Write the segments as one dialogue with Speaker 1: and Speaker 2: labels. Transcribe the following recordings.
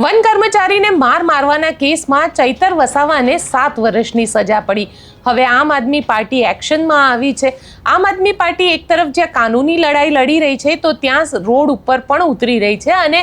Speaker 1: One कर्मचारी ने मारवाना केसमां चैतर वसावाने 7 વર્ષની સજા પડી। હવે આમ આદમી પાર્ટી એક્શનમાં આવી છે। આમ આદમી પાર્ટી એક તરફ જ્યાં કાનૂની લડાઈ લડી રહી છે તો ત્યાં રોડ ઉપર પણ ઉતરી રહી છે અને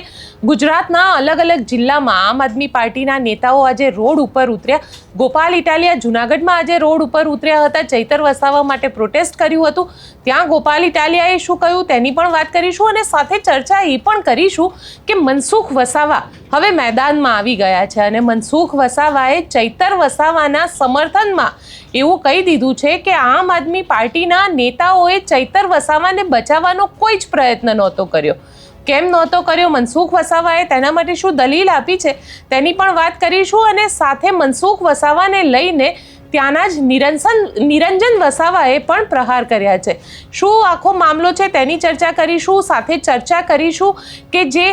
Speaker 1: ગુજરાતના અલગ અલગ જિલ્લામાં આમ આદમી પાર્ટીના નેતાઓ આજે રોડ ઉપર ઉતર્યા। ગોપાલ ઇટાલિયા જૂનાગઢમાં આજે રોડ ઉપર ઉતર્યા હતા, ચૈતર વસાવા માટે પ્રોટેસ્ટ કર્યું હતું। ત્યાં ગોપાલ ઇટાલિયાએ શું કહ્યું તેની પણ વાત કરીશું અને સાથે ચર્ચા એ પણ કરીશું કે મનસુખ વસાવા હવે મેદાનમાં આવી ગયા છે અને મનસુખ વસાવાએ ચૈતર વસાવાના સમર્થનમાં એવું કહી દીધું છે કે આમ આદમી પાર્ટીના નેતાઓએ ચૈતર વસાવાને બચાવવાનો કોઈ જ પ્રયત્ન નહોતો કર્યો। કેમ નહોતો કર્યો, મનસુખ વસાવાએ તેના માટે શું દલીલ આપી છે તેની પણ વાત કરીશું અને સાથે મનસુખ વસાવાને લઈને ત્યાંના જ નિરંજન વસાવાએ પણ પ્રહાર કર્યા છે। શું આખો મામલો છે તેની ચર્ચા કરીશું। સાથે ચર્ચા કરીશું કે જે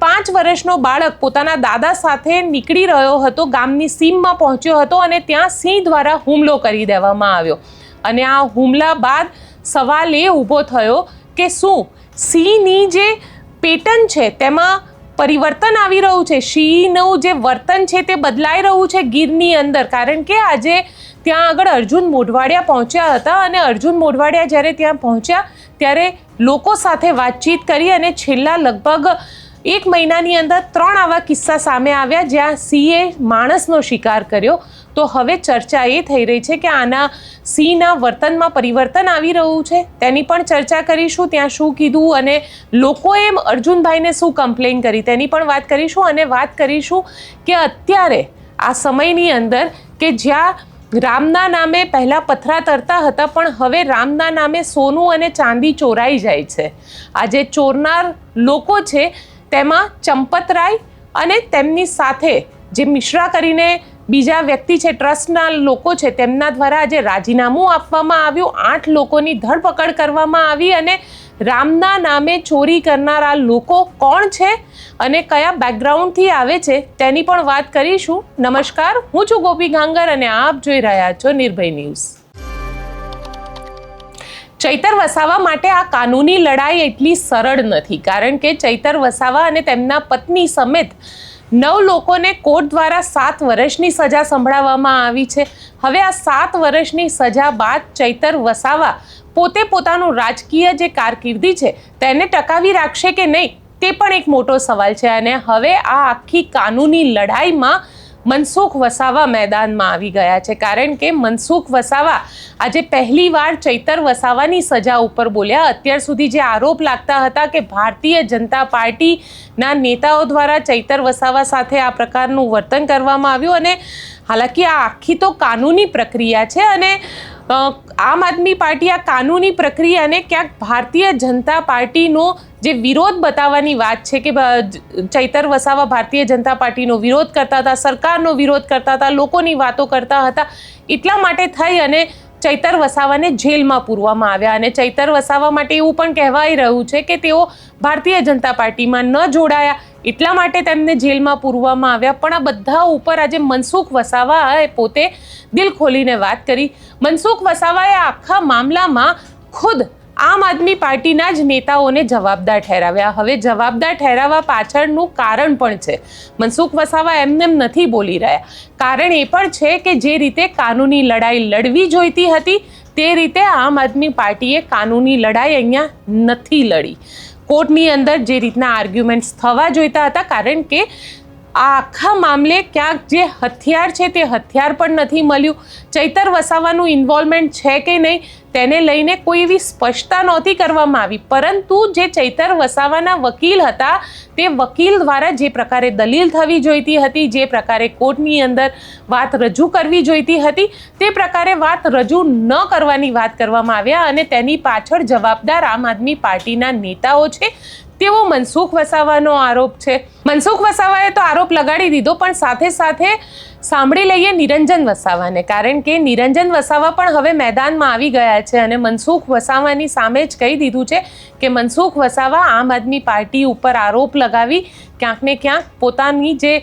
Speaker 1: 5 વર્ષનો બાળક પોતાના દાદા સાથે નીકળી રહ્યો હતો, ગામની સીમમાં પહોંચ્યો હતો અને ત્યાં સિંહ દ્વારા હુમલો કરી દેવામાં આવ્યો અને આ હુમલા બાદ સવાલ એ ઊભો થયો કે શું સિંહની જે પેટર્ન છે તેમાં પરિવર્તન આવી રહ્યું છે, સિંહનું જે વર્તન છે તે બદલાઈ રહ્યું છે ગીરની અંદર। કારણ કે આજે ત્યાં આગળ અર્જુન મોઢવાડિયા પહોંચ્યા હતા અને અર્જુન મોઢવાડિયા જ્યારે ત્યાં પહોંચ્યા ત્યારે લોકો સાથે વાતચીત કરી અને છેલ્લા લગભગ 1 મહિનાની અંદર 3 આવા કિસ્સા સામે આવ્યા જ્યાં સિંહે માણસનો શિકાર કર્યો। તો હવે ચર્ચા એ થઈ રહી છે કે આના સિંહના વર્તનમાં પરિવર્તન આવી રહ્યું છે તેની પણ ચર્ચા કરીશું। ત્યાં શું કીધું અને લોકોએ અર્જુનભાઈને શું કમ્પ્લેન કરી તેની પણ વાત કરીશું અને વાત કરીશું કે અત્યારે આ સમયની અંદર કે જ્યાં રામના નામે પહેલાં પથરા તરતા હતા પણ હવે રામના નામે સોનું અને ચાંદી ચોરાઈ જાય છે। આજે ચોરનાર લોકો છે તેમાં ચંપતરાય અને તેમની સાથે જે મિશ્રા કરીને બીજા વ્યક્તિ છે, ટ્રસ્ટના લોકો છે, તેમના દ્વારા આજે રાજીનામું આપવામાં આવ્યું। 8 લોકોની ધરપકડ કરવામાં આવી અને રામના નામે ચોરી કરનારા લોકો કોણ છે અને કયા બેકગ્રાઉન્ડથી આવે છે તેની પણ વાત કરીશું। નમસ્કાર, હું છું ગોપી ગાંગર અને આપ જોઈ રહ્યા છો નિર્ભય ન્યૂઝ। ચૈતર વસાવા માટે આ કાનૂની લડાઈ એટલી સરળ નથી કારણ કે ચૈતર વસાવા અને તેમના પત્ની સમેત 9 લોકોને કોર્ટ દ્વારા 7 વર્ષની સજા સંભળાવવામાં આવી છે। હવે આ 7 વર્ષની સજા બાદ ચૈતર વસાવા પોતે પોતાનું રાજકીય જે કારકિર્દી છે તેને ટકાવી રાખશે કે નહીં તે પણ એક મોટો સવાલ છે અને હવે આ આખી કાનૂની લડાઈમાં મનસુખ વસાવા મેદાનમાં આવી ગયા છે કારણ કે મનસુખ વસાવા આજે પહેલીવાર ચૈતર વસાવાની સજા ઉપર બોલ્યા। અત્યાર સુધી જે આરોપ લાગતા હતા કે ભારતીય જનતા પાર્ટીના નેતાઓ દ્વારા ચૈતર વસાવા સાથે આ પ્રકારનું વર્તન કરવામાં આવ્યું અને હાલાકી આ આખી તો કાનૂની પ્રક્રિયા છે અને આમ આદમી પાર્ટી આ કાનૂની પ્રક્રિયાને ક્યાંક ભારતીય જનતા પાર્ટીનો જે વિરોધ બતાવવાની વાત છે કે ચૈતર વસાવા ભારતીય જનતા પાર્ટીનો વિરોધ કરતા હતા, સરકારનો વિરોધ કરતા હતા, લોકોની વાતો કરતા હતા, એટલા માટે થઈ અને ચૈતર વસાવાને જેલમાં પૂરવામાં આવ્યા અને ચૈતર વસાવા માટે એવું પણ કહેવાઈ રહ્યું છે કે તેઓ ભારતીય જનતા પાર્ટીમાં ન જોડાયા એટલા માટે તેમને જેલમાં પૂરવામાં આવ્યા। પણ આ બધા ઉપર આજે મનસુખ વસાવાએ પોતે દિલ ખોલીને વાત કરી। મનસુખ વસાવાએ આખા મામલામાં ખુદ આમ આદમી પાર્ટીના જ નેતાઓને જવાબદાર ઠેરાવ્યા। હવે જવાબદાર ઠેરાવવા પાછળનું કારણ પણ છે। મનસુખ વસાવા એમને નથી બોલી રહ્યા, કારણ એ પણ છે કે જે રીતે કાનૂની લડાઈ લડવી જોઈતી હતી તે રીતે આમ આદમી પાર્ટીએ કાનૂની લડાઈ અહીંયા નથી લડી। કોર્ટની અંદર જે રીતના આર્ગ્યુમેન્ટ્સ થવા જોઈતા હતા કારણ કે આ આખા મામલે ક્યાંક જે હથિયાર છે તે હથિયાર પણ નથી મળ્યું। ચૈતર વસાવાનું ઇન્વોલ્વમેન્ટ છે કે નહીં તેને લઈને કોઈ એવી સ્પષ્ટતા નહોતી કરવામાં આવી પરંતુ જે ચૈતર વસાવાના વકીલ હતા તે વકીલ દ્વારા જે પ્રકારે દલીલ થવી જોઈતી હતી, જે પ્રકારે કોર્ટની અંદર વાત રજૂ કરવી જોઈતી હતી તે પ્રકારે વાત રજૂ ન કરવાની વાત કરવામાં આવ્યા અને તેની પાછળ જવાબદાર આમ આદમી પાર્ટીના નેતાઓ છે તેવો મનસુખ વસાવાનો આરોપ છે। મનસુખ વસાવાએ તો આરોપ લગાડી દીધો પણ સાથે સાથે સાંભળી લઈએ નિરંજન વસાવાને કારણ કે નિરંજન વસાવા પણ હવે મેદાનમાં આવી ગયા છે અને મનસુખ વસાવાની સામે જ કહી દીધું છે કે મનસુખ વસાવા આમ આદમી પાર્ટી ઉપર આરોપ લગાવી ક્યાંક ને ક્યાંક પોતાની જે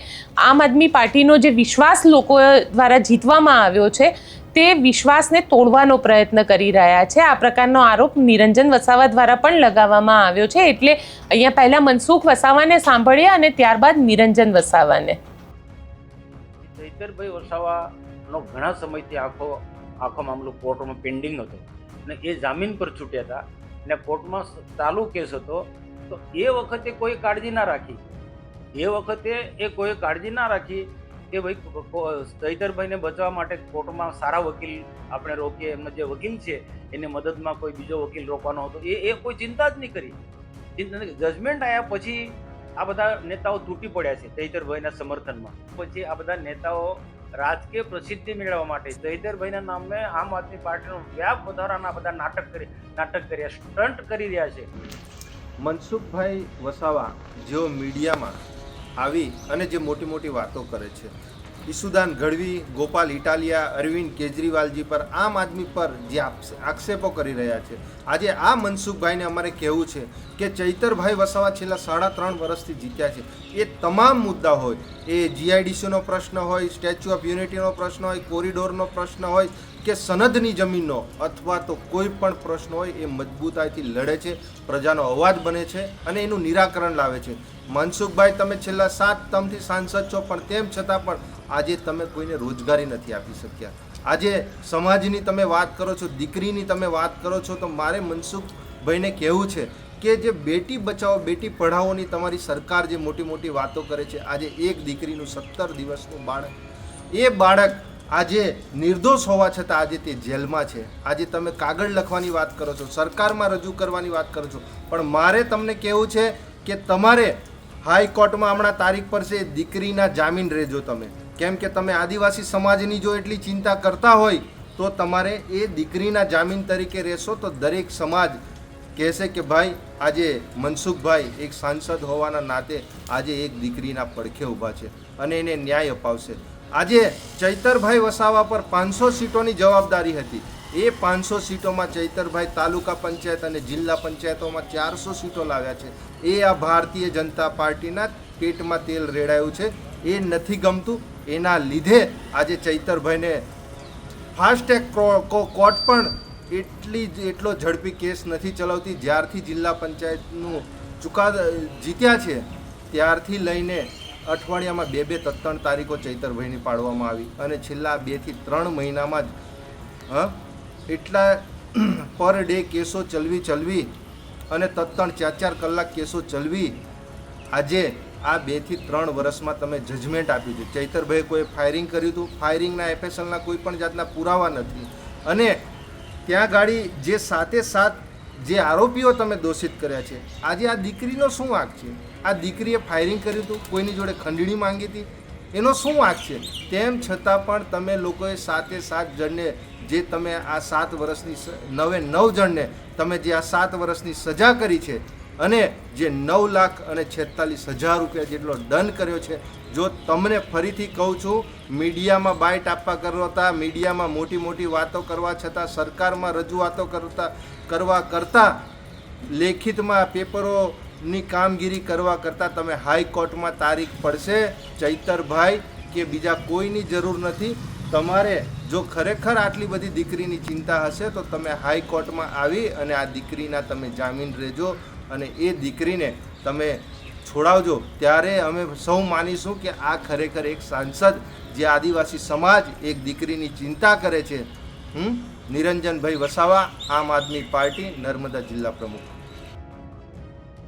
Speaker 1: આમ આદમી પાર્ટીનો જે વિશ્વાસ લોકો દ્વારા જીતવામાં આવ્યો છે તે વિશ્વાસને તોડવાનો પ્રયત્ન કરી રહ્યા છે. આ પ્રકારનો આરોપ નિરંજન વસાવા દ્વારા પણ લગાવવામાં આવ્યો છે. એટલે અહીંયા પહેલા મનસુખ વસાવાને સાંભળીએ અને ત્યારબાદ નિરંજન વસાવાને.
Speaker 2: ચૈતરભાઈ વસાવાનો ઘણા સમયથી આખો મામલો કોર્ટમાં પેન્ડિંગ હતો અને એ જામીન પર છૂટ્યા હતા અને કોર્ટમાં ચાલુ કેસ હતો. તો એ વખતે કોઈ કાળજી ના રાખી કે ભાઈ ચૈતરભાઈને બચાવવા માટે કોર્ટમાં સારા વકીલ આપણે રોકીએ, એમનો જે વકીલ છે એને મદદમાં કોઈ બીજો વકીલ રોકવાનો હતો. એ કોઈ ચિંતા જ નહીં કરી. જજમેન્ટ આવ્યા પછી આ બધા નેતાઓ તૂટી પડ્યા છે ચૈતરભાઈના સમર્થનમાં. પછી આ બધા નેતાઓ રાજકીય પ્રસિદ્ધિ મેળવવા માટે ચૈતરભાઈના નામે આમ આદમી પાર્ટીનો વ્યાપ વધારાના બધા નાટક કર્યા, સ્ટન્ટ કરી રહ્યા છે.
Speaker 3: મનસુખભાઈ વસાવા જેઓ મીડિયામાં આવી અને જે મોટી મોટી વાતો કરે છે, ઈસુદાન ગઢવી, ગોપાલ ઇટાલિયા, અરવિંદ કેજરીવાલજી પર, આમ આદમી પર જે આક્ષેપો કરી રહ્યા છે, આજે આ મનસુખભાઈને અમારે કહેવું છે કે ચૈતરભાઈ વસાવા છેલ્લા 3.5 વર્ષથી જીત્યા છે. એ તમામ મુદ્દા હોય, એ જીઆઈડીસીનો પ્રશ્ન હોય, સ્ટેચ્યુ ઓફ યુનિટીનો પ્રશ્ન હોય, કોરિડોરનો પ્રશ્ન હોય કે સનદની જમીનનો અથવા તો કોઈ પણ પ્રશ્ન હોય, એ મજબૂતાઈથી લડે છે, પ્રજાનો અવાજ બને છે અને એનું નિરાકરણ લાવે છે. મનસુખભાઈ, તમે છેલ્લા 7 ટર્મથી સાંસદ છો, પણ તેમ છતાં પણ આજે તમે કોઈને રોજગારી નથી આપી શક્યા. આજે સમાજની તમે વાત કરો છો, દીકરીની તમે વાત કરો છો, તો મારે મનસુખભાઈને કહેવું છે કે જે બેટી બચાવો બેટી પઢાઓની તમારી સરકાર જે મોટી મોટી વાતો કરે છે, આજે એક દીકરીનું 17 દિવસનું બાળક, એ બાળક આજે નિર્દોષ હોવા છતાં આજે તે જેલમાં છે. આજે તમે કાગળ લખવાની વાત કરો છો, સરકારમાં રજૂ કરવાની વાત કરો છો, પણ મારે તમને કહેવું છે કે તમારે હાઈકોર્ટમાં હમણાં તારીખ પર છે, દીકરીના જામીન રહેજો તમે. કેમ કે તમે આદિવાસી સમાજની જો એટલી ચિંતા કરતા હોય તો તમારે એ દીકરીના જામીન તરીકે રહેશો તો દરેક સમાજ કહેશે કે ભાઈ આજે મનસુખભાઈ એક સાંસદ હોવાના નાતે આજે એક દીકરીના પડખે ઊભા છે અને એને ન્યાય અપાવશે. આજે ચૈતરભાઈ વસાવા પર 500 સીટોની જવાબદારી હતી. એ 500 સીટોમાં ચૈતરભાઈ તાલુકા પંચાયત અને જિલ્લા પંચાયતોમાં 400 સીટો લાવ્યા છે. એ આ ભારતીય જનતા પાર્ટીના પેટમાં તેલ રેડાયું છે. એ નથી ગમતું, એના લીધે આજે ચૈતરભાઈને ફાસ્ટ ટ્રેક કોર્ટ પણ એટલો ઝડપી કેસ નથી ચલાવતી. જ્યારથી જિલ્લા પંચાયતનું ચુકાદા જીત્યા છે ત્યારથી લઈને અઠવાડિયામાં 2-3 તારીખો ચૈતરભાઈની પાડવામાં આવી અને છેલ્લા 2 થી 3 મહિનામાં જ એટલા પર ડે કેસો ચલવી અને તત્ણ 4-4 કલાક કેસો ચલવી આજે આ 2 થી 3 વર્ષમાં તમે જજમેન્ટ આપ્યું છે. ચૈતરભાઈએ કોઈ ફાયરિંગ કર્યું હતું, ફાયરિંગના એફએસએલના કોઈ પણ જાતના પુરાવા નથી અને ત્યાં ગાડી જે સાથે જે આરોપીઓ તમે દોષિત કર્યા છે, આજે આ દીકરીનો શું વાંક છે? આ દીકરીએ ફાયરિંગ કર્યું હતું, કોઈની જોડે ખંડણી માંગી હતી, એનો શું વાંક છે? તેમ છતાં પણ તમે લોકોએ 7 જણને જે તમે આ 7 વર્ષની 9 જણને તમે જે આ 7 વર્ષની સજા કરી છે અને જે 9,46,000 રૂપિયા જેટલો દંડ કર્યો છે. જો તમને ફરીથી કહું છું, મીડિયામાં બાઇટ આપવા કરતા, મીડિયામાં મોટી મોટી વાતો કરવા છતાં, સરકારમાં રજૂઆતો કરતાં લેખિતમાં પેપરોની કામગીરી કરવા કરતાં તમે હાઈકોર્ટમાં તારીખ પડશે ચૈતરભાઈ કે બીજા કોઈની જરૂર નથી. તમારે જો ખરેખર આટલી બધી દીકરીની ચિંતા હશે તો તમે હાઈકોર્ટમાં આવી અને આ દીકરીના તમે જામીન રહેજો અને એ દીકરીને તમે છોડાવજો. ત્યારે અમે સૌ માનીશું કે આ ખરેખર એક સાંસદ જે આદિવાસી સમાજ એક દીકરીની ચિંતા કરે છે. નિરંજનભાઈ વસાવા, આમ આદમી પાર્ટી, નર્મદા જિલ્લા પ્રમુખ.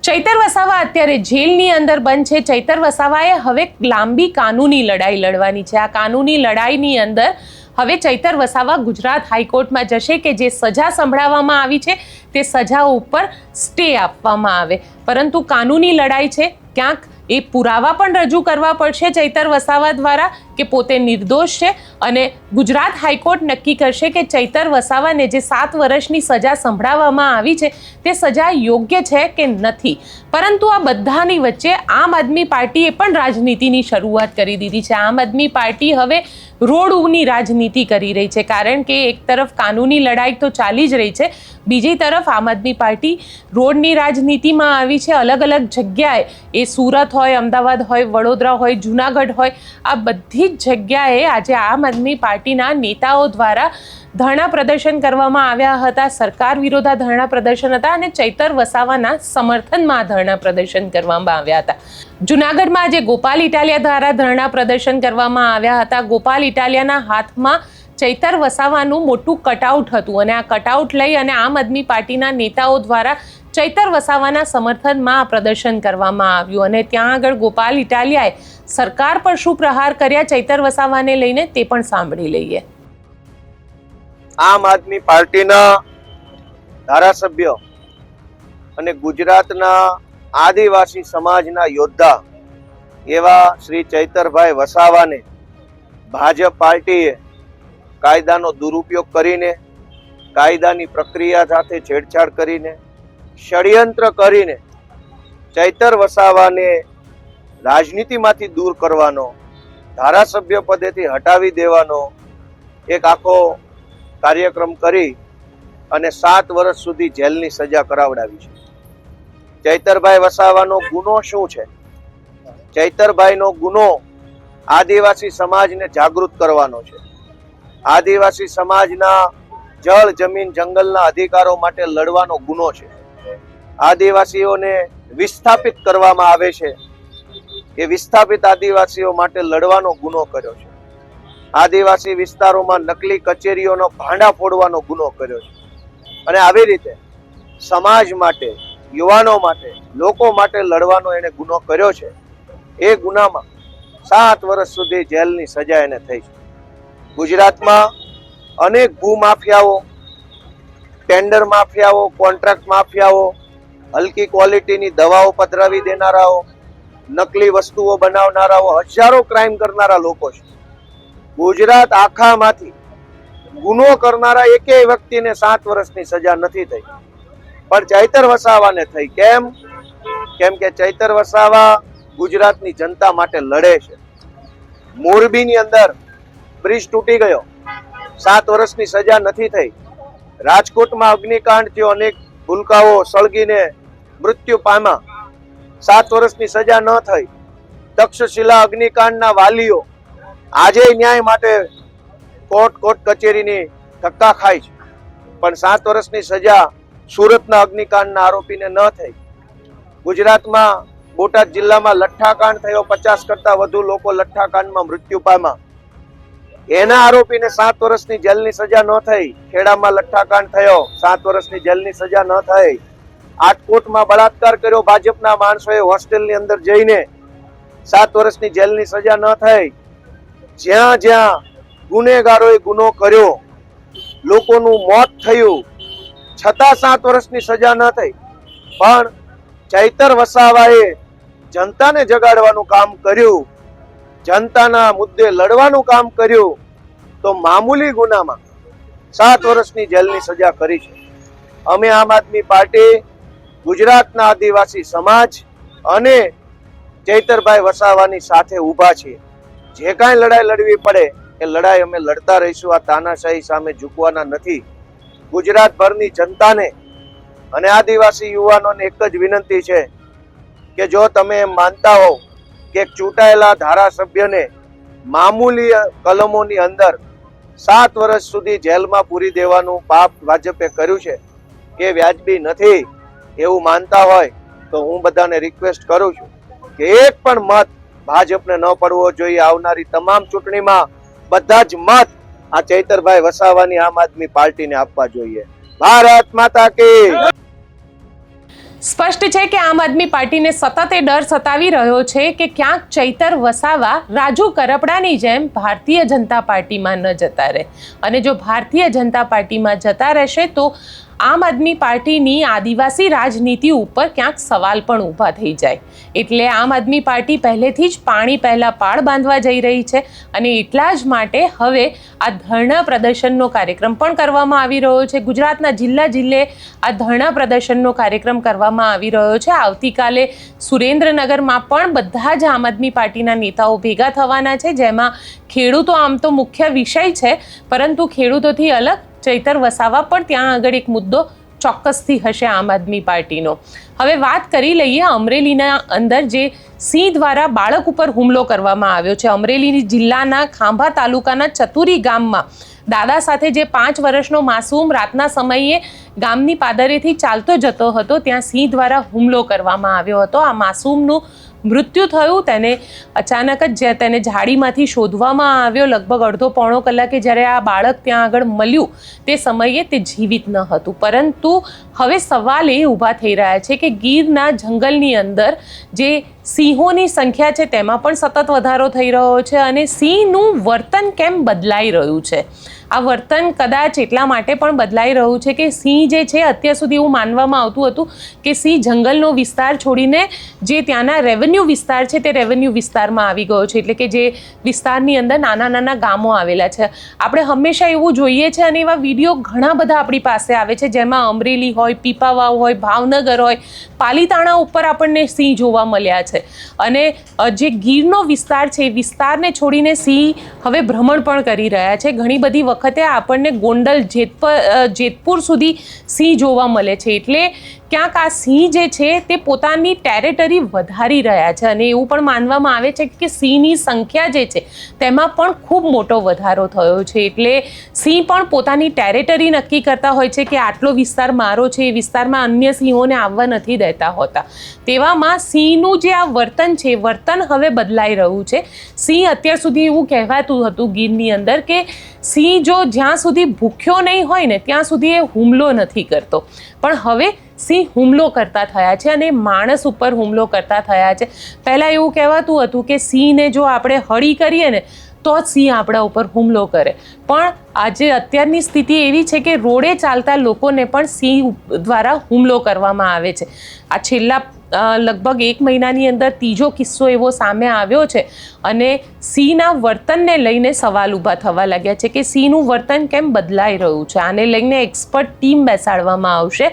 Speaker 1: ચૈતર વસાવા અત્યારે જેલની અંદર બંધ છે. ચૈતર વસાવાએ હવે લાંબી કાનૂની લડાઈ લડવાની છે. આ કાનૂની લડાઈની અંદર હવે ચૈતર વસાવા ગુજરાત હાઈકોર્ટમાં જશે કે જે સજા સંભળાવવામાં આવી છે તે સજાઓ ઉપર સ્ટે આપવામાં આવે. પરંતુ કાનૂની લડાઈ છે, ક્યાંક એ પુરાવા પણ રજૂ કરવા પડશે ચૈતર વસાવા દ્વારા કે પોતે નિર્દોષ છે અને ગુજરાત હાઈકોર્ટ નક્કી કરશે કે ચૈતર વસાવાને જે 7 વર્ષની સજા સંભળાવવામાં આવી છે તે સજા યોગ્ય છે કે નથી. પરંતુ આ બધાની વચ્ચે આમ આદમી પાર્ટીએ પણ રાજનીતિની શરૂઆત કરી દીધી છે. આમ આદમી પાર્ટી હવે રોડની રાજનીતિ કરી રહી છે, કારણ કે એક તરફ કાનૂની લડાઈ તો ચાલી જ રહી છે, બીજી તરફ આમ આદમી પાર્ટી રોડની રાજનીતિમાં આવી છે. અલગ અલગ જગ્યાએ, એ સુરત હોય, અમદાવાદ હોય, વડોદરા હોય, જુનાગઢ હોય, આ બધી બધી જ જગ્યાએ આજે આમ આદમી પાર્ટીના નેતાઓ દ્વારા ધરણા પ્રદર્શન કરવામાં આવ્યા હતા. સરકાર વિરોધી ધરણા પ્રદર્શન હતા અને ચૈતર વસાવાના સમર્થનમાં ધરણા પ્રદર્શન કરવામાં આવ્યા હતા. જુનાગઢમાં આજે ગોપાલ ઇટાલિયા દ્વારા ધરણા પ્રદર્શન કરવામાં આવ્યા હતા. ગોપાલ ઇટાલિયાના હાથમાં ચૈતર વસાવાનું મોટું કટઆઉટ હતું અને આ કટઆઉટ લઈ અને આમ આદમી પાર્ટીના નેતાઓ દ્વારા ચૈતર વસાવાના સમર્થનમાં આ પ્રદર્શન કરવામાં આવ્યું અને ત્યાં આગળ ગોપાલ ઇટાલિયાએ સરકાર પર શું પ્રહાર કર્યા ચૈતર વસાવાને લઈને તે પણ સાંભળી લઈએ.
Speaker 4: આમ આદમી પાર્ટીના ધારાસભ્ય અને ગુજરાતના આદિવાસી સમાજના યોદ્ધા એવા શ્રી ચૈતરભાઈ વસાવાને ભાજપ પાર્ટીએ કાયદાનો દુરુપયોગ કરીને, કાયદાની પ્રક્રિયા સાથે છેડછાડ કરીને, ષડયંત્ર કરીને ચૈતર વસાવાને રાજનીતિમાંથી દૂર કરવાનો, ધારાસભ્ય પદેથી હટાવી દેવાનો એક આખો કાર્યક્રમ કરી અને 7 વર્ષ સુધી જેલની સજા કરાવડાવી છે. ચૈતરભાઈ વસાવાનો ગુનો શું છે? ચૈતરભાઈનો ગુનો આદિવાસી સમાજને જાગૃત કરવાનો છે. આદિવાસી સમાજના જળ, જમીન, જંગલના અધિકારો માટે લડવાનો ગુનો છે. આદિવાસીઓને વિસ્થાપિત કરવામાં આવે છે એ વિસ્થાપિત આદિવાસીઓ માટે લડવાનો ગુનો કર્યો છે. આદિવાસી વિસ્તારોમાં નકલી કચેરીઓનો ભાંડા ફોડવાનો ગુનો કર્યો છે. અને આવી રીતે સમાજ માટે, યુવાનો માટે, લોકો માટે લડવાનો એને ગુનો કર્યો છે. એ ગુનામાં 7 વર્ષ સુધી જેલની સજા એને થઈ છે. ગુજરાતમાં અનેક ભૂમાફિયાઓ, ટેન્ડર માફિયાઓ, કોન્ટ્રાક્ટ માફિયાઓ, હલકી ક્વોલિટીની દવાઓ પધરાવી દેનારાઓ, નકલી વસ્તુઓ બનાવનારાઓ, હજારો ક્રાઇમ કરનારા લોકો છે. ગુજરાત આખામાંથી ગુનો કરનારા એકેય વ્યક્તિને 7 વર્ષની સજા નથી થઈ, પણ ચૈતર વસાવાને થઈ. કેમ કે ચૈતર વસાવા ગુજરાતની જનતા માટે લડે છે. મોરબીની અંદર બ્રિજ તૂટી ગયો, 7 વર્ષની સજા નથી થઈ. રાજકોટમાં અગ્નિકાંડ થયો, અનેક ભૂલકાઓ સળગીને મૃત્યુ પામ્યા, 7 વર્ષની સજા ન થઈ. તક્ષશિલા અગ્નિકાંડના વાલીઓ આજે ન્યાય માટે કોર્ટ કચેરીની ધક્કા ખાય છે, પણ 7 વર્ષની સજા સુરતના અગ્નિકાંડના આરોપીને ન થઈ. ગુજરાતમાં બોટાદ જિલ્લામાં લઠ્ઠાકાંડ થયો, 50 કરતા વધુ લોકો લઠ્ઠાકાંડમાં મૃત્યુ પામ્યા, એના આરોપીને 7 વર્ષની જેલની સજા ન થઈ. ખેડામાં લઠ્ઠાકાંડ થયો, 7 વર્ષની જેલની સજા ન થઈ. આટકોટમાં બળાત્કાર કર્યો ભાજપના માણસોએ હોસ્ટેલની અંદર જઈને, 7 વર્ષની જેલની સજા ન થઈ. જ્યાં જ્યાં ગુનેગારોએ ગુનો કર્યો, લોકોનું મોત થયું, છતાં 7 વર્ષની સજા ન થઈ. પણ ચૈતર વસાવાએ જનતાને જગાડવાનું કામ કર્યું, જનતાના મુદ્દે લડવાનું કામ કર્યું, તો મામૂલી ગુનામાં 7 વર્ષની જેલની સજા કરી છે. અમે આમ આદમી પાર્ટી, ગુજરાતના આદિવાસી સમાજ અને ચૈતરભાઈ વસાવાની સાથે ઊભા છીએ. જે કાંઈ લડાઈ લડવી પડે એ લડાઈ અમે લડતા રહીશું. આ તાનાશાહી સામે ઝૂકવાના નથી. ગુજરાતભરની જનતાને અને આદિવાસી યુવાનોને એક જ વિનંતી છે કે જો તમે એમ માનતા હો કે એક ચૂંટાયેલા ધારાસભ્યને મામૂલી કલમોની અંદર 7 વર્ષ સુધી જેલમાં પૂરી દેવાનું પાપ ભાજપે કર્યું છે, એ વ્યાજબી નથી એવું માનતા હોય તો હું બધાને રિક્વેસ્ટ કરું છું કે એક પણ મત ભાજપને ન પડવો જોઈએ. આવનારી તમામ ચૂંટણીમાં બધા જ મત આ ચૈતરભાઈ વસાવાની આમ આદમી પાર્ટીને આપવા જોઈએ. ભારત માતા કી.
Speaker 1: સ્પષ્ટ છે કે આમ આદમી પાર્ટીને સતત એ ડર સતાવી રહ્યો છે કે ક્યાંક ચૈતર વસાવા રાજુ કરપડાની જેમ ભારતીય જનતા પાર્ટીમાં ન જતા રહે, અને જો ભારતીય જનતા પાર્ટીમાં જતા રહેશે તો આમ આદમી પાર્ટીની આદિવાસી રાજનીતિ ઉપર ક્યાંક સવાલ પણ ઊભા થઈ જાય. એટલે આમ આદમી પાર્ટી પહેલેથી જ પાણી પહેલા પાળ બાંધવા જઈ રહી છે અને એટલા જ માટે હવે આ ધરણા પ્રદર્શનનો કાર્યક્રમ પણ કરવામાં આવી રહ્યો છે. ગુજરાતના જિલ્લે આ ધરણા પ્રદર્શનનો કાર્યક્રમ કરવામાં આવી રહ્યો છે. આવતીકાલે સુરેન્દ્રનગરમાં પણ બધા જ આમ આદમી પાર્ટીના નેતાઓ ભેગા થવાના છે, જેમાં ખેડૂતો આમ તો મુખ્ય વિષય છે, પરંતુ ખેડૂતોથી અલગ ચૈતર વસાવા પણ ત્યાં આગળ એક મુદ્દો ચોક્કસથી હશે આમ આદમી પાર્ટીનો. હવે વાત કરી લઈએ અમરેલીના અંદર જે સિંહ દ્વારા બાળક ઉપર હુમલો કરવામાં આવ્યો છે. અમરેલી જિલ્લાના ખાંભા તાલુકાના ચતુરી ગામમાં દાદા સાથે જે 5 વર્ષનો માસૂમ રાતના સમયે ગામની પાદરેથી ચાલતો જતો હતો, ત્યાં સિંહ દ્વારા હુમલો કરવામાં આવ્યો હતો. આ માસૂમનું મૃત્યુ થયું. તેને અચાનક જ તેને ઝાડીમાંથી શોધવામાં આવ્યો. લગભગ અડધો પોણો કલાકે જ્યારે આ બાળક ત્યાં આગળ મળ્યું તે સમયે તે જીવિત ન હતું. પરંતુ હવે સવાલ એ ઊભા થઈ રહ્યા છે કે ગીરના જંગલની અંદર જે સિંહોની સંખ્યા છે તેમાં પણ સતત વધારો થઈ રહ્યો છે અને સિંહનું વર્તન કેમ બદલાઈ રહ્યું છે. આ વર્તન કદાચ એટલા માટે પણ બદલાઈ રહ્યું છે કે સિંહ જે છે, અત્યાર સુધી એવું માનવામાં આવતું હતું કે સિંહ જંગલનો વિસ્તાર છોડીને જે ત્યાંના રેવન્યુ વિસ્તાર છે તે રેવન્યુ વિસ્તારમાં આવી ગયો છે, એટલે કે જે વિસ્તારની અંદર નાના નાના ગામો આવેલા છે. આપણે હંમેશા એવું જોઈએ છે અને એવા વિડીયો ઘણા બધા આપણી પાસે આવે છે, જેમાં અમરેલી હોય, પીપાવાવ હોય, ભાવનગર હોય, પાલીતાણા ઉપર આપણને સિંહ જોવા મળ્યા છે. અને જે ગીરનો વિસ્તાર છે એ વિસ્તારને છોડીને સિંહ હવે ભ્રમણ પણ કરી રહ્યા છે. ઘણી બધી વખતે આપણને ગોંડલ, જેતપુર સુધી સિંહ જોવા મળે છે. એટલે ક્યાંક આ સિંહ જે છે તે પોતાની ટેરેટરી વધારી રહ્યા છે અને એવું પણ માનવામાં આવે છે કે સિંહની સંખ્યા જે છે તેમાં પણ ખૂબ મોટો વધારો થયો છે. એટલે સિંહ પણ પોતાની ટેરેટરી નક્કી કરતા હોય છે કે આટલો વિસ્તાર મારો છે, એ વિસ્તારમાં અન્ય સિંહોને આવવા નથી દેતા હોતા. તેવામાં સિંહનું જે આ વર્તન છે, વર્તન હવે બદલાઈ રહ્યું છે. સિંહ અત્યાર સુધી એવું કહેવાતું હતું ગીરની અંદર કે સિંહ જો જ્યાં સુધી ભૂખ્યો નહીં હોય ને ત્યાં સુધી એ હુમલો નથી કરતો, પણ હવે સિંહ હુમલો કરતા થયા છે અને માણસ ઉપર હુમલો કરતા થયા છે. પહેલાં એવું કહેવાતું હતું કે સિંહને જો આપણે હળી કરીએ ને તો જ સિંહ આપણા ઉપર હુમલો કરે, પણ આજે અત્યારની સ્થિતિ એવી છે કે રોડે ચાલતા લોકોને પણ સિંહ દ્વારા હુમલો કરવામાં આવે છે. આ છેલ્લા લગભગ 1 મહિનાની અંદર 3જો કિસ્સો એવો સામે આવ્યો છે અને સિંહના વર્તનને લઈને સવાલ ઊભા થવા લાગ્યા છે કે સિંહનું વર્તન કેમ બદલાઈ રહ્યું છે. આને લઈને એક્સપર્ટ ટીમ બેસાડવામાં આવશે.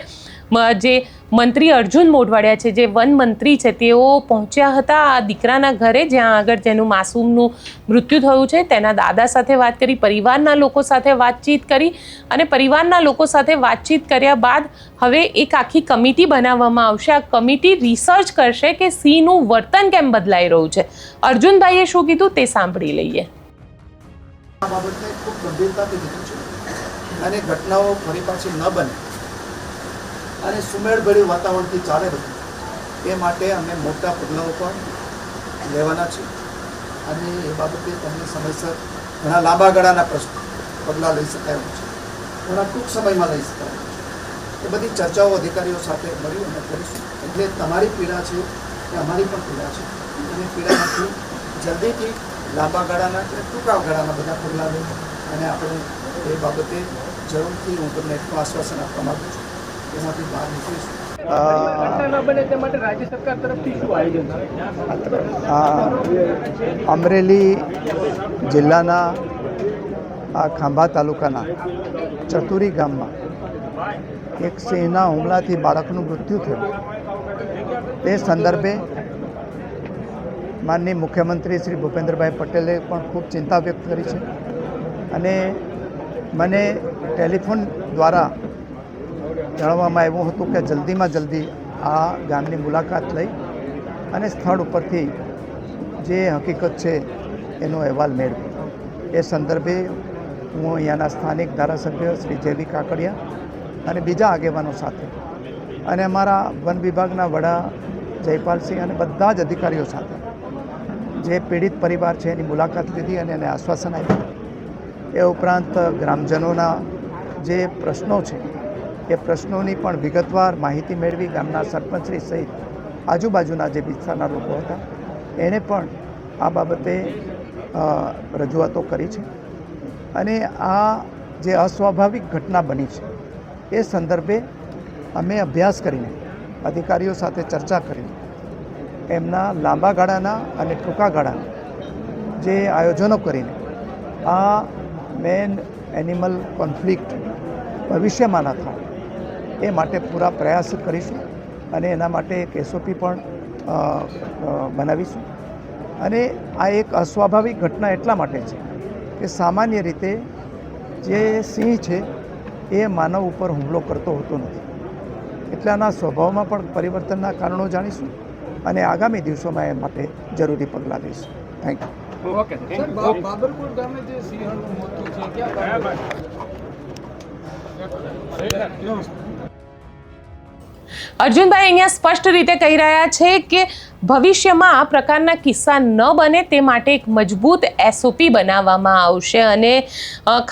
Speaker 1: જે મંત્રી અર્જુન મોઢવાડિયા છે, જે વન મંત્રી છે, તેઓ પહોંચ્યા હતા આ દીકરાના ઘરે જ્યાં આગળ જેનું માસૂમનું મૃત્યુ થયું છે. તેના દાદા સાથે વાત કરી, પરિવારના લોકો સાથે વાતચીત કરી અને પરિવારના લોકો સાથે વાતચીત કર્યા બાદ હવે એક આખી કમિટી બનાવવામાં આવશે. આ કમિટી રિસર્ચ કરશે કે સિંહનું વર્તન કેમ બદલાઈ રહ્યું છે. અર્જુનભાઈએ શું કીધું તે સાંભળી લઈએ.
Speaker 5: આ બાબતને ખૂબ ગંભીરતાથી લીધું છે અને ઘટનાઓ ફરી પાછી ન બને અને સુમેળભર્યું વાતાવરણથી ચાલે બધું એ માટે અમે મોટા પગલાઓ પણ લેવાના છીએ અને એ બાબતે તમને સમયસર ઘણા લાંબા ગાળાના પગલાં લઈ શકાય છે, ઘણા ટૂંક સમયમાં લઈ શકાય છે. એ બધી ચર્ચાઓ અધિકારીઓ સાથે મળી અને કરીશું. એટલે તમારી પીડા છે એ અમારી પણ પીડા છે અને પીડામાંથી જલ્દીથી લાંબા ગાળાના અને ટૂંકા ગાળાના બધા પગલાં લઈ અને આપણે એ બાબતે જરૂરથી હું તમને એટલું આશ્વાસન આપવા માગું છું, એમાંથી બહાર નીકળીશું. અમરેલી જિલ્લાના આ ખાંભા તાલુકાના ચતુરી ગામમાં એક સિંહના હુમલાથી બાળકનું મૃત્યુ થયું. તે સંદર્ભે માનનીય મુખ્યમંત્રી શ્રી ભૂપેન્દ્રભાઈ પટેલે પણ ખૂબ ચિંતા વ્યક્ત કરી છે અને મને ટેલિફોન દ્વારા જણાવવામાં આવ્યું હતું કે જલ્દીમાં જલ્દી આ ગામની મુલાકાત લઈ અને સ્થળ ઉપરથી જે હકીકત છે એનો અહેવાલ મેળવી. એ સંદર્ભે હું અહીંયાના સ્થાનિક ધારાસભ્ય શ્રી જેવી કાકડિયા અને બીજા આગેવાનો સાથે અને અમારા વન વિભાગના વડા જયપાલસિંહ અને બધા જ અધિકારીઓ સાથે જે પીડિત પરિવાર છે એની મુલાકાત લીધી અને એને આશ્વાસન આપ્યું. એ ઉપરાંત ગ્રામજનોના જે પ્રશ્નો છે એ પ્રશ્નોની પણ વિગતવાર માહિતી મેળવી. ગામના સરપંચશ્રી સહિત આજુબાજુના જે વિસ્તારના લોકો હતા એણે પણ આ બાબતે રજૂઆતો કરી છે અને આ જે અસ્વાભાવિક ઘટના બની છે એ સંદર્ભે અમે અભ્યાસ કરીને અધિકારીઓ સાથે ચર્ચા કરીને એમના લાંબા ગાળાના અને ટૂંકા ગાળાના જે આયોજનો કરીને આ મેન એનિમલ કોન્ફ્લિક્ટ ભવિષ્યમાં ન થાય એ માટે પૂરા પ્રયાસ કરીશું અને એના માટે એક એસઓપી પણ બનાવીશું. અને આ એક અસ્વાભાવિક ઘટના એટલા માટે છે કે સામાન્ય રીતે જે સિંહ છે એ માનવ ઉપર હુમલો કરતો હોતો નથી. એટલે આના સ્વભાવમાં પણ પરિવર્તનના કારણો જાણીશું અને આગામી દિવસોમાં એ માટે જરૂરી પગલાં લઈશું. Thank you.
Speaker 6: ઓકે બાબરપુર ગામે જે સિંહણનું મોત થયું છે ક્યાં
Speaker 1: અર્જુનભાઈ અહીંયા સ્પષ્ટ રીતે કહી રહ્યા છે કે ભવિષ્યમાં આ પ્રકારના કિસ્સા ન બને તે માટે એક મજબૂત SOP બનાવવામાં આવશે અને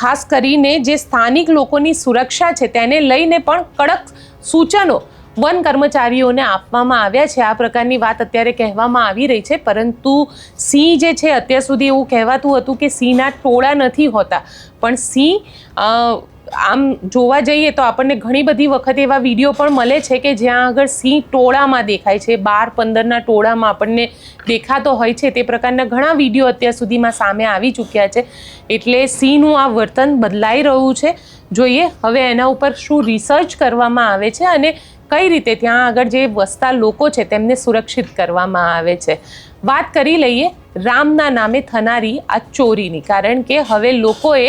Speaker 1: ખાસ કરીને જે સ્થાનિક લોકોની સુરક્ષા છે તેને લઈને પણ કડક સૂચનો વન કર્મચારીઓને આપવામાં આવ્યા છે. આ પ્રકારની વાત અત્યારે કહેવામાં આવી રહી છે, પરંતુ સિંહ જે છે અત્યાર સુધી એવું કહેવાતું હતું કે સિંહના ટોળા નથી હોતા, પણ સિંહ આમ જોવા જઈએ તો આપણને ઘણી બધી વખત એવા વિડીયો પણ મળે છે કે જ્યાં આગળ સિંહ ટોળામાં દેખાય છે, 12-15ના ટોળામાં આપણને દેખાતો હોય છે. તે પ્રકારના ઘણા વિડીયો અત્યાર સુધીમાં સામે આવી ચૂક્યા છે. એટલે સિંહનું આ વર્તન બદલાઈ રહ્યું છે. જોઈએ હવે એના ઉપર શું રિસર્ચ કરવામાં આવે છે અને કઈ રીતે ત્યાં આગળ જે વસતા લોકો છે તેમને સુરક્ષિત કરવામાં આવે છે. વાત કરી લઈએ રામના નામે થનારી આ ચોરીની, કારણ કે હવે લોકોએ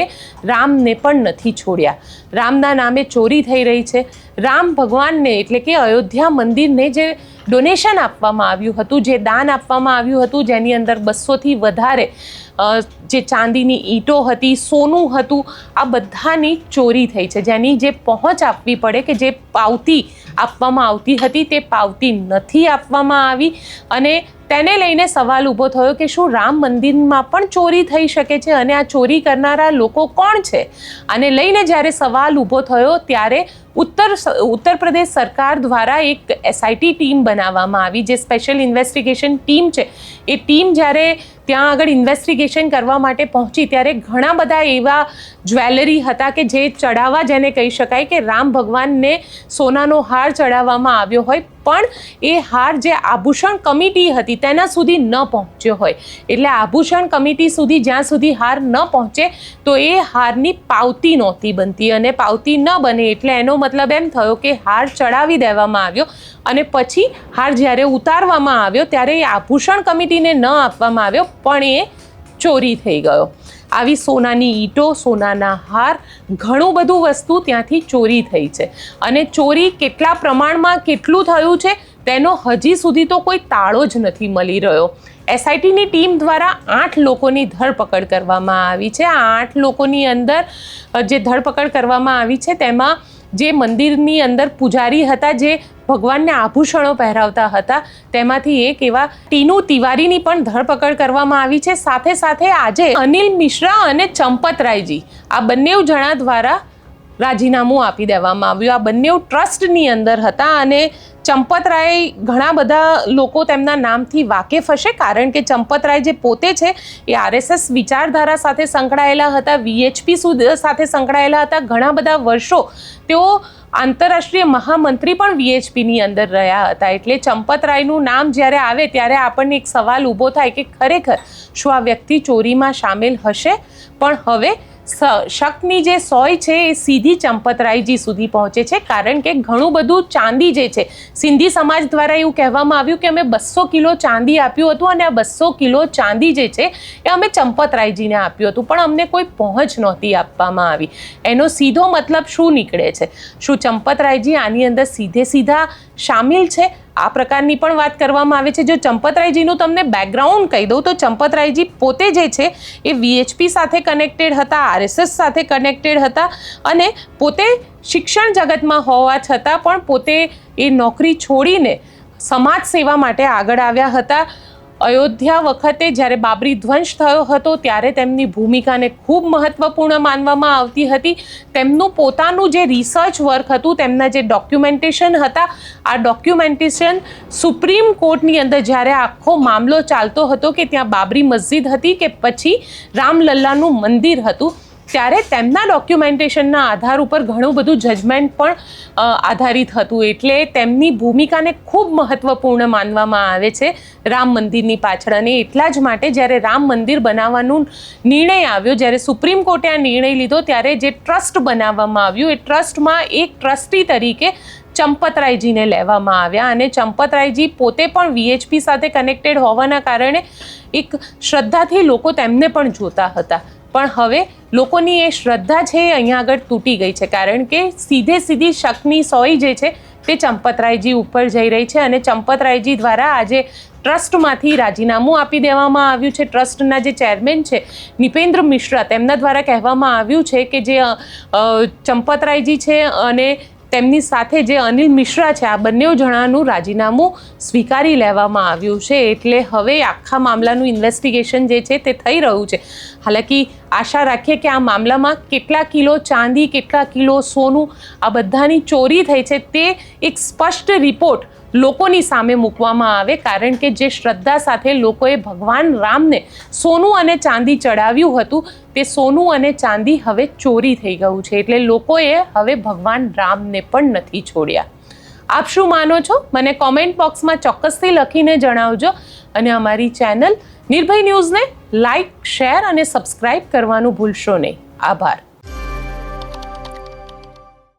Speaker 1: રામને પણ નથી છોડ્યા. રામના નામે ચોરી થઈ રહી છે. રામ ભગવાનને એટલે કે અયોધ્યા મંદિરને જે ડોનેશન આપવામાં આવ્યું હતું, જે દાન આપવામાં આવ્યું હતું, જેની અંદર 200થી વધારે જે ચાંદીની ઈંટો હતી, સોનું હતું, આ બધાની ચોરી થઈ છે. જેની જે પહોંચ આપવી પડે કે જે પાવતી આપવામાં આવતી હતી તે પાવતી નથી આપવામાં આવી અને તેને લઈને સવાલ ઊભો થયો કે શું રામ મંદિરમાં પણ ચોરી થઈ શકે છે અને આ ચોરી કરનારા લોકો કોણ છે? આને લઈને જ્યારે સવાલ ઊભો થયો ત્યારે ઉત્તર પ્રદેશ સરકાર દ્વારા એક SIT ટીમ બનાવવામાં આવી, જે સ્પેશિયલ ઇન્વેસ્ટિગેશન ટીમ છે. એ ટીમ જ્યારે ત્યાં આગળ ઇન્વેસ્ટિગેશન કરવા માટે પહોંચી ત્યારે ઘણા બધા એવા જ્વેલરી હતા કે જે ચડાવવા, જેને કહી શકાય કે રામ ભગવાનને સોનાનો હાર ચડાવવામાં આવ્યો હોય, પણ એ હાર જે આભૂષણ કમિટી હતી તેના સુધી ન પહોંચ્યો હોય. એટલે આભૂષણ કમિટી સુધી જ્યાં સુધી હાર ન પહોંચે તો એ હારની પાવતી નહોતી બનતી અને પાવતી ન બને એટલે એનો મતલબ એમ થયો કે હાર ચડાવી દેવામાં આવ્યો અને પછી હાર જ્યારે ઉતારવામાં આવ્યો ત્યારે એ આભૂષણ કમિટીને ન આપવામાં આવ્યો, પણ એ ચોરી થઈ ગયો. આવી સોનાની ઈંટો, સોનાના હાર, ઘણું બધું વસ્તુ ત્યાંથી ચોરી થઈ છે અને ચોરી કેટલા પ્રમાણમાં કેટલું થયું છે તેનો હજી સુધી તો કોઈ તાળો જ નથી મળી રહ્યો. SITની ટીમ દ્વારા 8 લોકોની ધરપકડ કરવામાં આવી છે. આ 8 લોકોની અંદર જે ધરપકડ કરવામાં આવી છે તેમાં જે મંદિરની અંદર પૂજારી હતા, જે ભગવાનને આભૂષણો પહેરાવતા હતા, તેમાંથી એક એવા ટીનુ તિવારીની પણ ધરપકડ કરવામાં આવી છે. સાથે સાથે આજે અનિલ મિશ્રા અને ચંપત રાયજી આ બંને જણા દ્વારા રાજીનામું આપી દેવામાં આવ્યું. આ બંને ટ્રસ્ટની અંદર હતા અને ચંપતરાય ઘણા બધા લોકો તેમના નામથી વાકેફ હશે, કારણ કે ચંપતરાય જે પોતે છે એ RSS વિચારધારા સાથે સંકળાયેલા હતા, VHP સાથે સંકળાયેલા હતા. ઘણા બધા વર્ષો તેઓ આંતરરાષ્ટ્રીય મહામંત્રી પણ VHPની અંદર રહ્યા હતા. એટલે ચંપતરાયનું નામ જ્યારે આવે ત્યારે આપણને એક સવાલ ઊભો થાય કે ખરેખર શું આ વ્યક્તિ ચોરીમાં સામેલ હશે? પણ હવે શકની જે સોય છે એ સીધી ચંપતરાયજી સુધી પહોંચે છે, કારણ કે ઘણું બધું ચાંદી જે છે, સિંધી સમાજ દ્વારા એવું કહેવામાં આવ્યું કે અમે 200 કિલો ચાંદી આપ્યું હતું અને આ 200 કિલો ચાંદી જે છે એ અમે ચંપતરાયજીને આપ્યું હતું, પણ અમને કોઈ પહોંચ નહોતી આપવામાં આવી. એનો સીધો મતલબ શું નીકળે છે? શું ચંપતરાયજી આની અંદર સીધા સામેલ છે? આ પ્રકારની પણ વાત કરવામાં આવે છે. જો ચંપતરાયજીનું તમને બેકગ્રાઉન્ડ કહી દઉં તો ચંપતરાયજી પોતે જે છે એ VHP સાથે કનેક્ટેડ હતા, RSS સાથે કનેક્ટેડ હતા અને પોતે શિક્ષણ જગતમાં હોવા છતાં પણ પોતે એ નોકરી છોડીને સમાજ સેવા માટે આગળ આવ્યા હતા. અયોધ્યા વખતે જ્યારે બાબરી ધ્વંસ થયો હતો ત્યારે તેમની ભૂમિકાને ખૂબ મહત્વપૂર્ણ માનવામાં આવતી હતી. તેમનું પોતાનું જે રિસર્ચ વર્ક હતું, તેમના જે ડોક્યુમેન્ટેશન હતા, આ ડોક્યુમેન્ટેશન સુપ્રીમ કોર્ટની અંદર જ્યારે આખો મામલો ચાલતો હતો કે ત્યાં બાબરી મસ્જિદ હતી કે પછી રામલલ્લાનું મંદિર હતું, ત્યારે તેમના ડોક્યુમેન્ટેશનના આધાર ઉપર ઘણું બધું જજમેન્ટ પણ આધારિત હતું. એટલે તેમની ભૂમિકાને ખૂબ મહત્વપૂર્ણ માનવામાં આવે છે રામ મંદિરની પાછળ. અને એટલા જ માટે જ્યારે રામ મંદિર બનાવવાનું નિર્ણય આવ્યો, જ્યારે સુપ્રીમ કોર્ટે આ નિર્ણય લીધો, ત્યારે જે ટ્રસ્ટ બનાવવામાં આવ્યું એ ટ્રસ્ટમાં એક ટ્રસ્ટી તરીકે ચંપતરાયજીને લેવામાં આવ્યા અને ચંપતરાયજી પોતે પણ VHP સાથે કનેક્ટેડ હોવાના કારણે એક શ્રદ્ધાથી લોકો તેમને પણ જોતા હતા. પણ હવે લોકોની એ શ્રદ્ધા છે એ અહીંયા આગળ તૂટી ગઈ છે, કારણ કે સીધી શકની સોય જે છે તે ચંપતરાયજી ઉપર જઈ રહી છે અને ચંપતરાયજી દ્વારા આજે ટ્રસ્ટમાંથી રાજીનામું આપી દેવામાં આવ્યું છે. ટ્રસ્ટના જે ચેરમેન છે નિપેન્દ્ર મિશ્રા, તેમના દ્વારા કહેવામાં આવ્યું છે કે જે ચંપતરાયજી છે અને તેમની સાથે જે અનિલ મિશ્રા છે, આ બંને જણાનું રાજીનામું સ્વીકારી લેવામાં આવ્યું છે. એટલે હવે આખા મામલાનું ઇન્વેસ્ટિગેશન જે છે તે થઈ રહ્યું છે. હાલાકી આશા રાખીએ કે આ મામલામાં કેટલા કિલો ચાંદી, કેટલા કિલો સોનું, આ બધાની ચોરી થઈ છે તે એક સ્પષ્ટ રિપોર્ટ લોકોની સામે મૂકવામાં આવે, કારણ કે જે શ્રદ્ધા સાથે લોકોએ ભગવાન રામને સોનું અને ચાંદી ચડાવ્યું હતું તે સોનું અને ચાંદી હવે ચોરી થઈ ગયું છે. એટલે લોકોએ હવે ભગવાન રામને પણ નથી છોડ્યા. આપ શું માનો છો? મને કોમેન્ટ બોક્સમાં ચોક્કસથી લખીને જણાવજો અને અમારી ચેનલ નિર્ભય ન્યૂઝને લાઇક, શેર અને સબસ્ક્રાઇબ કરવાનું ભૂલશો નહીં. આભાર.